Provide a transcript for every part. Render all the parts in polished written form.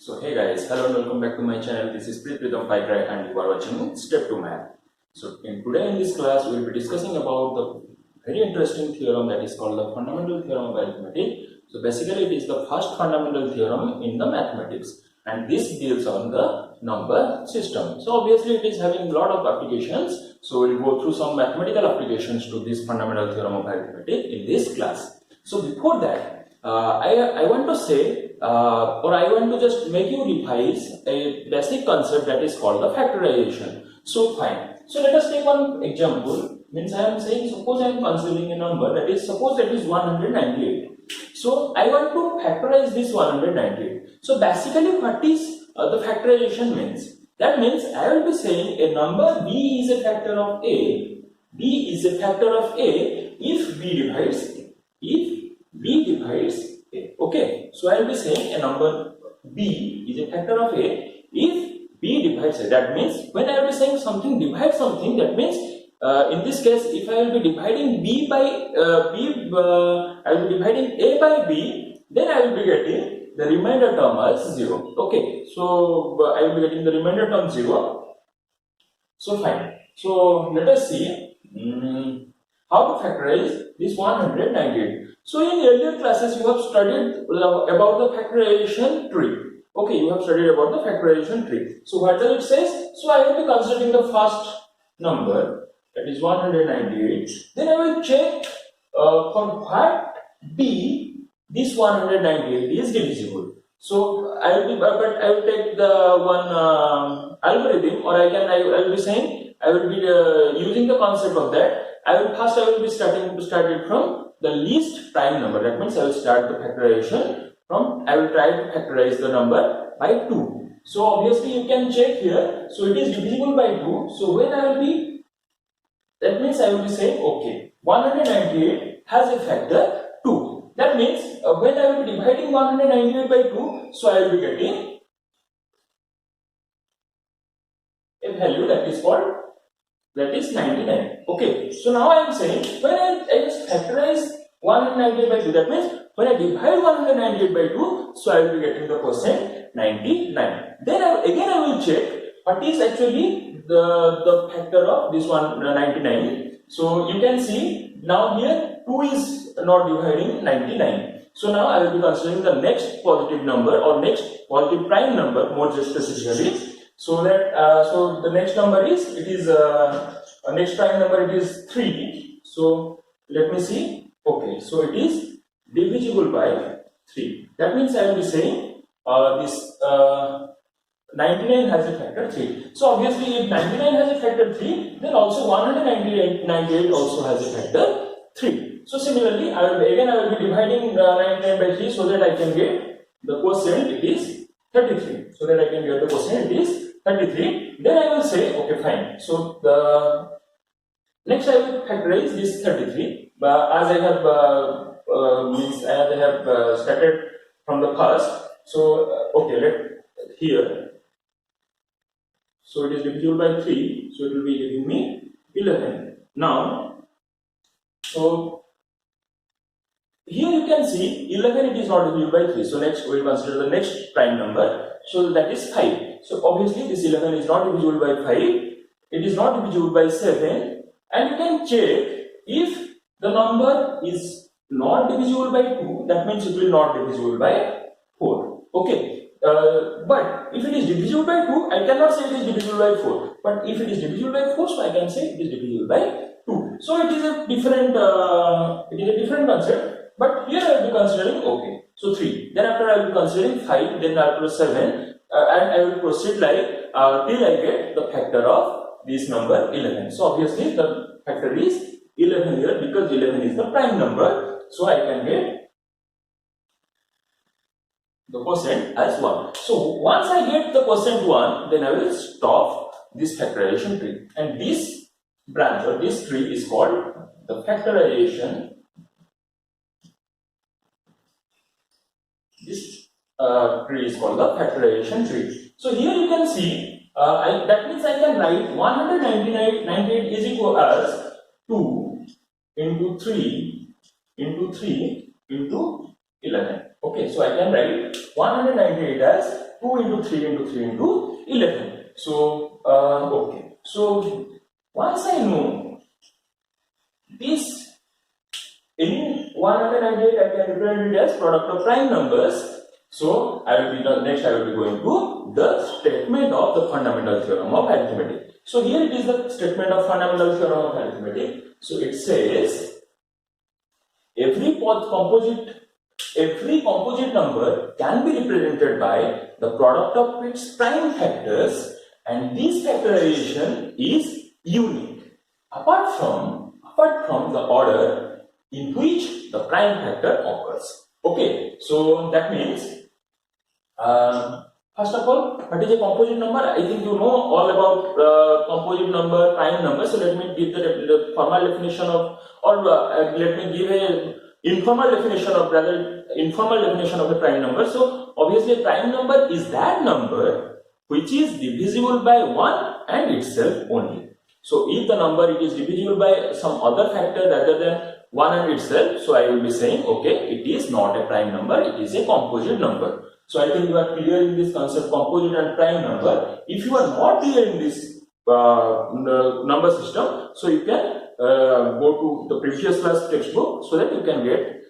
So hey guys, hello and welcome back to my channel. This is Pritham Paikrai and you are watching Step 2 Math. So today in this class we will be discussing about the very interesting theorem that is called the Fundamental Theorem of Arithmetic. So basically it is the first fundamental theorem in the mathematics and this deals on the number system. So obviously it is having a lot of applications. So we will go through some mathematical applications to this Fundamental Theorem of Arithmetic in this class. So before that I want to say or I want to just make you revise a basic concept that is called the factorization. So fine. So let us take one example. Means I am saying suppose I am considering a number that is 198. So I want to factorize this 198. So basically what is the factorization means? That means I will be saying a number b is a factor of a. B is a factor of a if b divides a. If b divides a. Okay, so I will be saying a number b is a factor of a if b divides a. That means when I will be saying something divides something, that means in this case if I will be dividing b by I will be dividing a by b, then I will be getting the remainder term as 0. Okay, so I will be getting the remainder term 0. So fine. So let us see how to factorize this 198. So in earlier classes you have studied about the factorization tree. Okay, you have studied about the factorization tree. So what does it say? So I will be considering the first number, that is 198. Then I will check for what b this 198 is divisible. So I will be, but I will take the one algorithm, or I will be saying I will be using the concept of that. I will be starting from the least prime number. That means I will start the factorization from, I will try to factorize the number by 2. So obviously you can check here. So it is divisible by 2. So when I will be, that means I will be saying okay, 198 has a factor 2. That means when I will be dividing 198 by 2, so I will be getting a value that is called, that is 99. Okay, so now I am saying when I just factorize 198 by 2, that means when I divide 198 by 2, so I will be getting the percent 99. Then I will check what is actually the factor of this 199. So you can see now here 2 is not dividing 99. So now I will be considering the next positive number or next positive prime number more specifically. So that so the next number is, it is next prime number, it is 3. So let me see. Okay, so it is divisible by 3. That means I will be saying this 99 has a factor 3. So obviously if 99 has a factor 3, then also 198 also has a factor 3. So similarly I will be dividing 99 by 3 so that I can get the quotient, it is 33. So that I can get the quotient, it is 33. Then I will say okay fine. So the next I will factorize this 33, but as I have started from the first. So okay, let here. So it is divisible by 3, so it will be giving me 11. Now, so here you can see 11, it is not divisible by 3. So next we will consider the next prime number. So that is 5. So obviously this 11 is not divisible by 5. It is not divisible by 7. And you can check if the number is not divisible by 2. That means it will not divisible by 4. Okay. But if it is divisible by 2, I cannot say it is divisible by 4. But if it is divisible by 4, so I can say it is divisible by 2. So it is a different concept. But here I will be considering okay. So 3. Then after I will be considering 5. Then after 7. And I will proceed like till I get the factor of this number 11. So obviously the factor is 11 here because 11 is the prime number. So I can get the quotient as 1. So once I get the quotient 1, then I will stop this factorization tree. And this branch or this tree is called the factorization. This tree is called the factorization tree. So here you can see, that means I can write 198 is equal as 2 into 3 into 3 into 11. Okay, so I can write 198 as 2 into 3 into 3 into 11. So okay, so once I know this, in 198 I can represent it as product of prime numbers. So I will be next I will be going to the statement of the fundamental theorem of arithmetic. So here it is the statement of fundamental theorem of arithmetic. So it says every composite number can be represented by the product of its prime factors, and this factorization is unique apart from the order in which the prime factor occurs. Okay, so that means first of all, what is a composite number? I think you know all about composite number, prime number. So let me give the formal definition of, or let me give a informal definition of a prime number. So obviously a prime number is that number which is divisible by 1 and itself only. So if the number it is divisible by some other factor rather than 1 and itself, so I will be saying okay, it is not a prime number, it is a composite number. So I think you are clear in this concept, composite and prime number. If you are not clear in this number system, so you can go to the previous class textbook so that you can get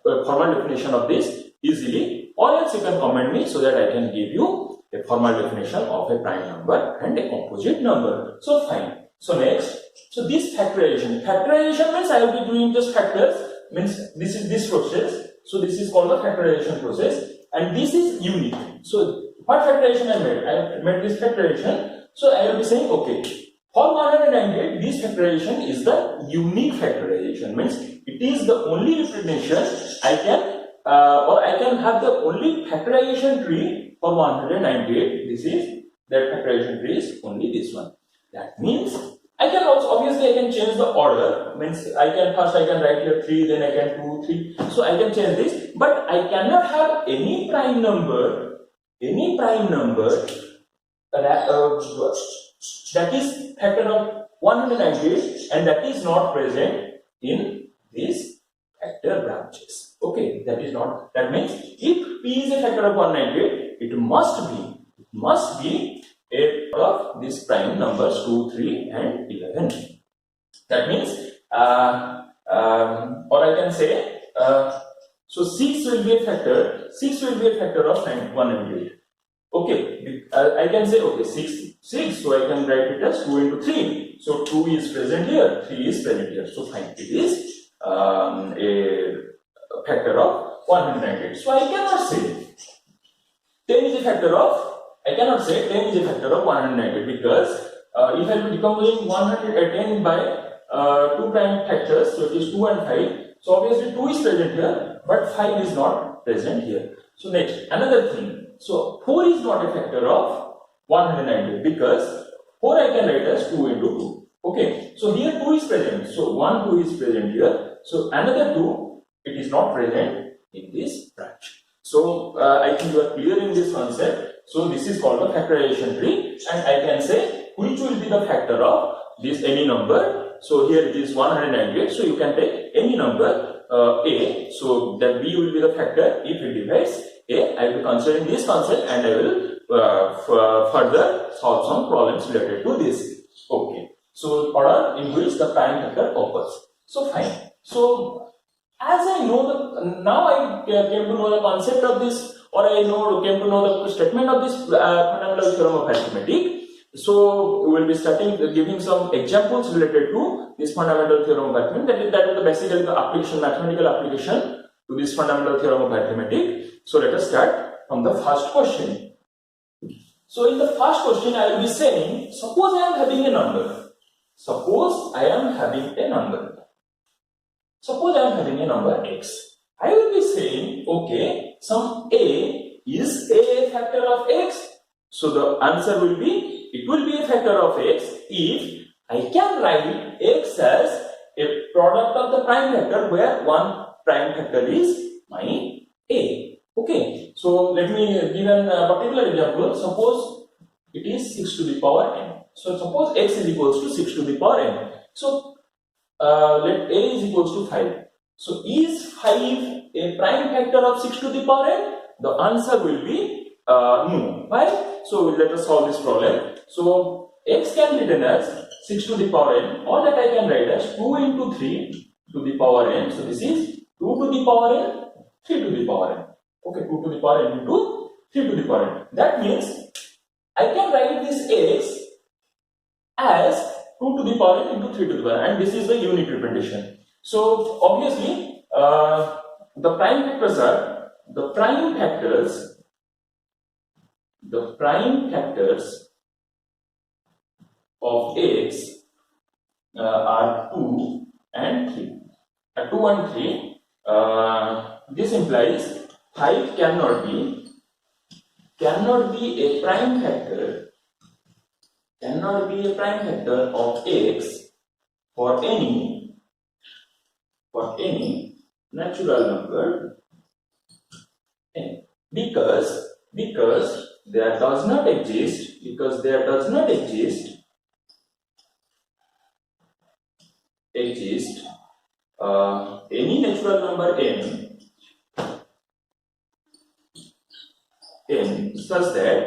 the formal definition of this easily, or else you can comment me so that I can give you a formal definition of a prime number and a composite number. So fine. So next, so this factorization means I will be doing just factors, means this is this process. So this is called the factorization process, and this is unique. So what factorization I made? I made this factorization. So I will be saying okay, for 198 this factorization is the unique factorization, means it is the only representation I can or I can have the only factorization tree for 198. This is that factorization tree is only this one. That means I can also, obviously I can change the order, means I can write here 3, then I can 2, 3, so I can change this, but I cannot have any prime number that is factor of 198 and that is not present in these factor branches. Okay, that means if P is a factor of 198, it must be a of these prime numbers 2, 3 and 11. That means or I can say so 6 will be a factor of 198. Okay, I can say okay 6, so I can write it as 2 into 3. So 2 is present here, 3 is present here. So fine, it is a factor of 198. So I cannot say 10 is a factor of 198, because if I am decomposing 110 by 2 prime factors, so it is 2 and 5. So obviously 2 is present here, but 5 is not present here. So next, another thing. So 4 is not a factor of 198 because 4 I can write as 2 into 2. Okay, so here 2 is present. So 2 is present here. So another 2, it is not present in this branch. So I think you are clear in this concept. So this is called the factorization tree, and I can say which will be the factor of this any number. So here it is 198. So you can take any number a. So that b will be the factor if it divides a. I will be considering this concept, and I will further solve some problems related to this. Okay. So order in which the prime factor occurs. So fine. So as I know now I came to know the concept of this, or I came to know the statement of this fundamental theorem of arithmetic. So we will be starting giving some examples related to this fundamental theorem of arithmetic. That is basically the application, mathematical application to this fundamental theorem of arithmetic. So let us start from the first question. So in the first question I will be saying, suppose I am having a number. Suppose I am having a number x. I will be saying, okay, some a is a factor of x. So the answer will be, it will be a factor of x if I can write x as a product of the prime factor where one prime factor is my a. Okay, so let me give a particular example. Suppose it is 6 to the power n. So suppose x is equals to 6 to the power n. So let a is equals to 5. So is 5 a prime factor of 6 to the power n? the answer will be no. Why? So let us solve this problem. So x can be written as 6 to the power n, or that I can write as 2 into 3 to the power n. So this is 2 to the power n, 3 to the power n. Okay, 2 to the power n into 3 to the power n. That means I can write this x as 2 to the power n into 3 to the power n, and this is the unit representation. So obviously the prime factors are the prime factors of x are 2 and 3. 2 and 3. This implies 5 cannot be a prime factor. Cannot be a prime factor of x for any natural number n, because there does not exist any natural number n such that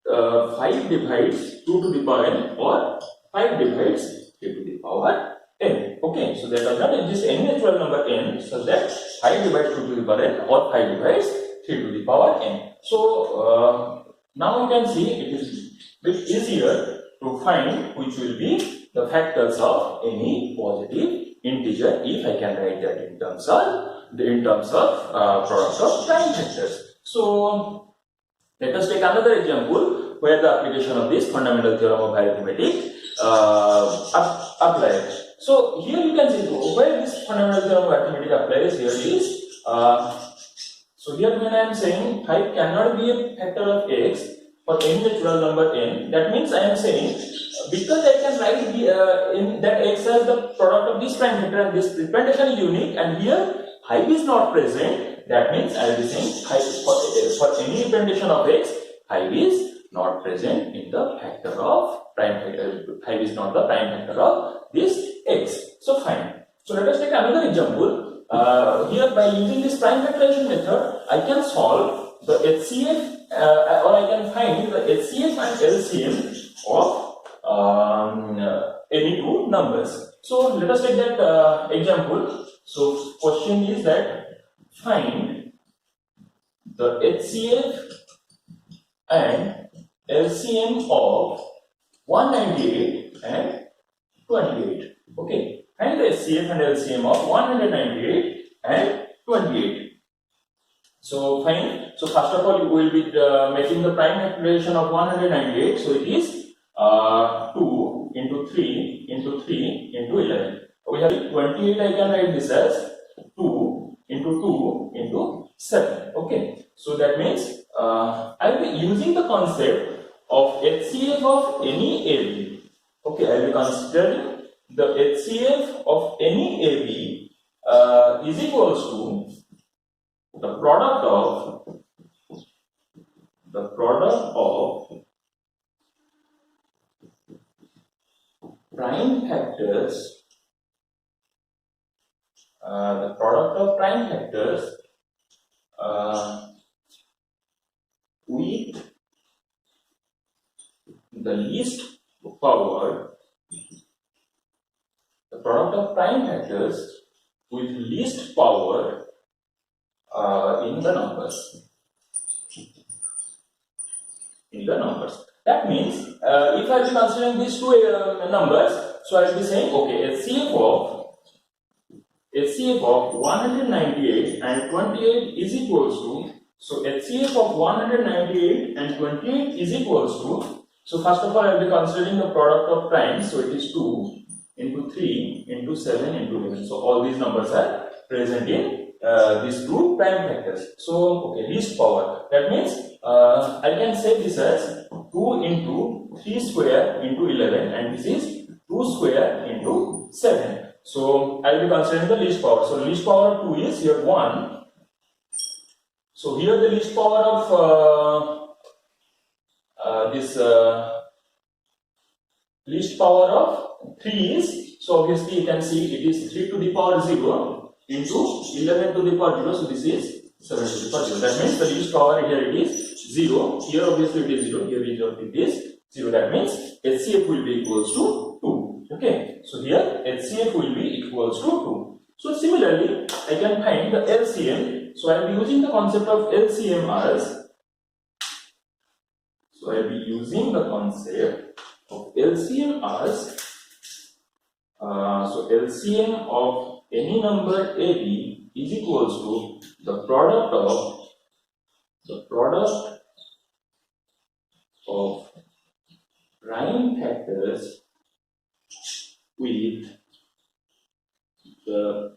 5 divides 2 to the power n or 5 divides 3 to the power n. Okay, so there does not exist any natural number n such that 5 divides 2 to the power n or 5 divides 3 to the power n. So now you can see it is bit easier to find which will be the factors of any positive integer if I can write that in terms of product of prime factors. So let us take another example where the application of this fundamental theorem of arithmetic applies. So here you can see where this fundamental theorem of arithmetic applies. Here is so here when I am saying 5 cannot be a factor of x for any natural number n, that means I am saying because I can write in that x as the product of this prime factor and this representation is unique, and here 5 is not present, that means I will be saying 5 for any representation of x, 5 is not present in the factor of prime factor. 5 is not the prime factor of this x. So fine. So let us take another example. Here by using this prime factorization method, I can solve the HCF or I can find the HCF and LCM of any two numbers. So let us take that example. So question is that find the HCF and LCM of 198 and 28. Okay, and the HCF and LCM of 198 and 28. So fine. So first of all, you will be making the prime factorization of 198. So it is 2 into 3 into 3 into 11. We have 28. I can write this as 2 into 7. Okay. So that means I will be using the concept of HCF of any AB. Okay, I will be considering the HCF of any AB is equals to the product of prime factors, with the least power, the product of prime factors with least power in the numbers. That means if I will be considering these two numbers, so I will be saying okay, HCF of 198 and 28 is equals to, so HCF of 198 and 28 is equals to, so first of all I will be considering the product of primes, so it is 2 into 3 into 7 into 11. So all these numbers are present in these two prime factors. So okay, least power, that means I can say this as 2 into 3 square into 11, and this is 2 square into 7. So I will be considering the least power. So least power of 2 is here 1. So here the least power of least power of 3 is, so obviously you can see it is 3 to the power 0 into 11 to the power 0, so this is 7 to the power 0. That means the least power here it is 0. Here obviously it is 0. Here it is 0. That means HCF will be equals to 2. Okay. So here HCF will be equals to 2. So similarly, I can find the LCM. So I will be using the concept of LCM as. So I will be using the concept of LCM as. So LCM of any number AB is equals to the product of prime factors with the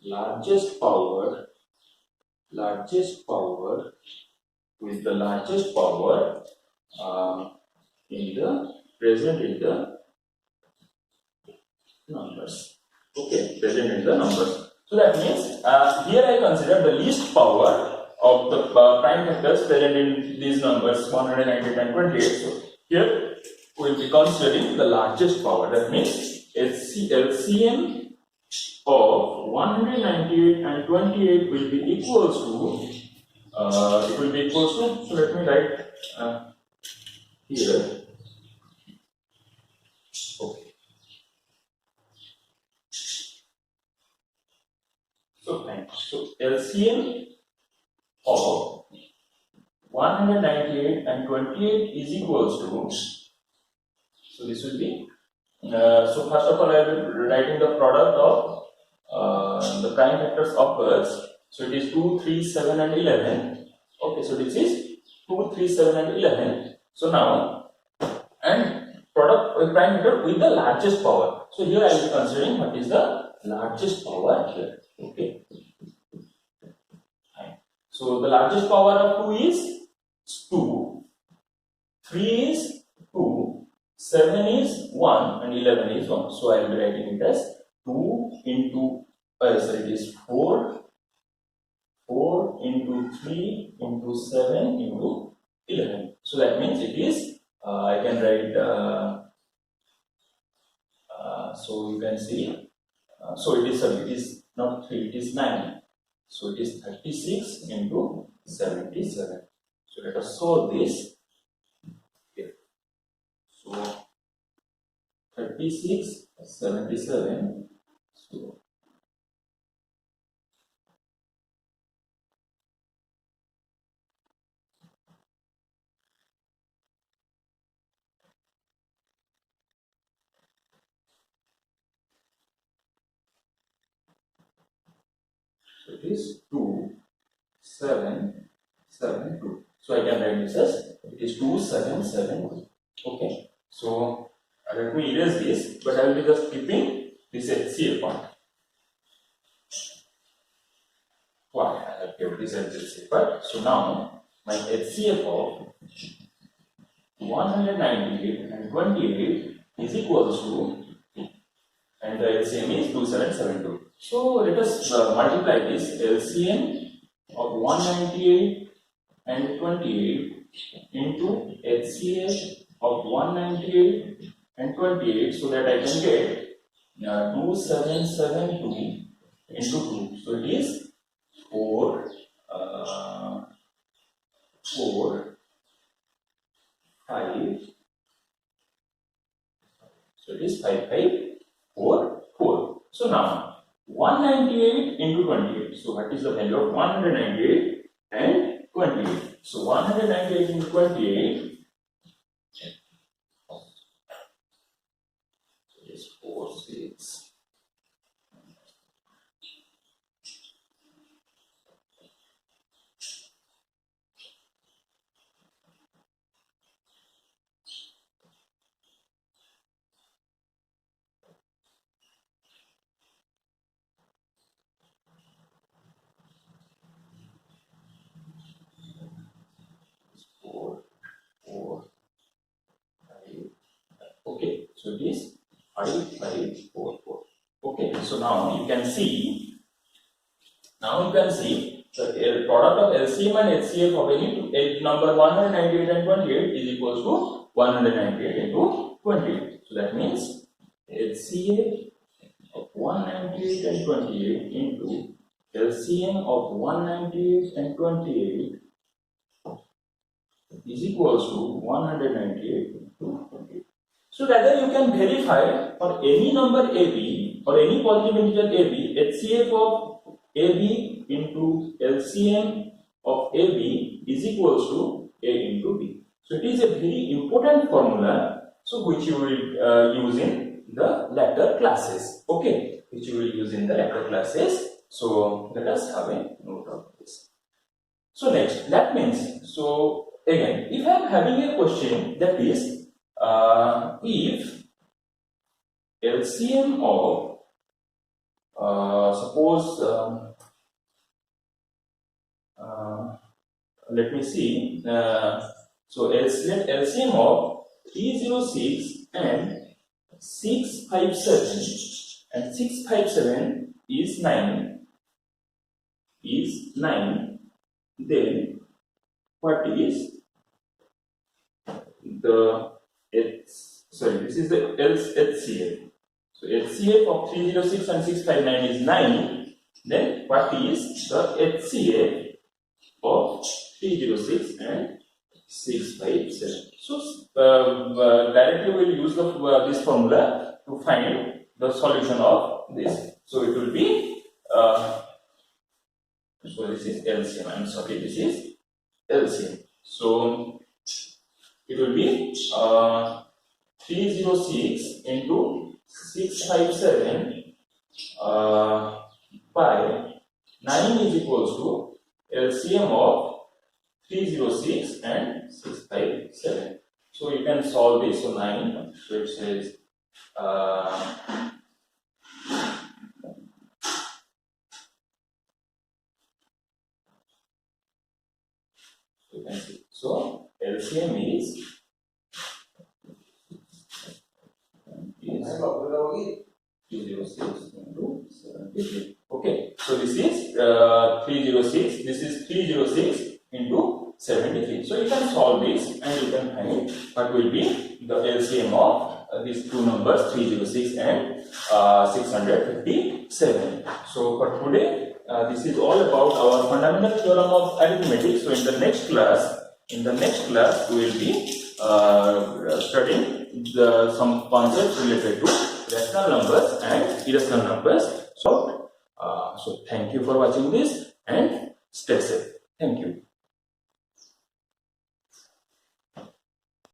largest power with the largest power present in the numbers. Okay, present in the numbers. So that means here I consider the least power of the prime factors present in these numbers 198 and 28. So here we will be considering the largest power. That means LCM of 198 and 28 will be equals to so let me write here. Okay. So LCM of 198 and 28 is equals to, so this will be, so first of all I will be writing the product of the prime factors occurs. So it is 2, 3, 7 and 11. Okay, so this is 2, 3, 7 and 11. So now, and product with prime factor with the largest power. So here I will be considering what is the largest power here. Okay. So the largest power of 2 is 2, 3 is 2, 7 is 1 and 11 is 1. So I will be writing it as 2 into, it is 4 into 3 into 7 into 11. So that means it is, I can write, so you can see, so it is not 3, it is 9. So it is 36 into 77. So let us solve this here. So 36, 77. So it is 2, 7, 7, 2. So I can write this as it is 2, 7, 7, 2. Okay. So let me erase this, but I will be just keeping this HCF part. Why I have kept this HCF part? So now my HCF of 198 and 28 is equals to, and the LCM is 2772. So let us multiply this LCM of 198 and 28 into HCF of 198 and 28, so that I can get 2772 into 2. So it is 4, 5. So it is 5544. So now 198 into 28. So what is the value of 198 and 28? So 198 into 28. So it is 4, 6. Okay, so it is 5544. Okay, so now you can see the product of LCM and HCF of any number 198 and 28 is equals to 198 into 28. So that means HCF of 198 and 28 into LCM of 198 and 28 is equals to 198 into 28. So rather you can verify for any number AB or any positive integer AB, HCF of AB into LCM of AB is equals to A into B. So it is a very important formula, so which you will use in the later classes. Okay, which you will use in the later classes. So let us have a note of this. So next, that means, so again, if I am having a question that is, if LCM of suppose let me see, so let LCM of 306 and 657 and 657 is 9, then what is the this is the HCF. So HCF of 306 and 659 is 9, then what is the HCF of 306 and 657? So directly we will use this formula to find the solution of this. So it will be so this is LCM. I'm sorry, this is LCM. So it will be 306 into 657 by 9 is equals to LCM of 306 and 657. So you can solve this. So 9, so it says you can see. So LCM is 306 into 73. Okay, so this is 306. This is 306 into 73. So you can solve this and you can find what will be the LCM of these two numbers 306 and 657. So for today, this is all about our fundamental theorem of arithmetic. So in the next class, we will be studying some concepts related to rational numbers and irrational numbers. So thank you for watching this and stay safe. Thank you.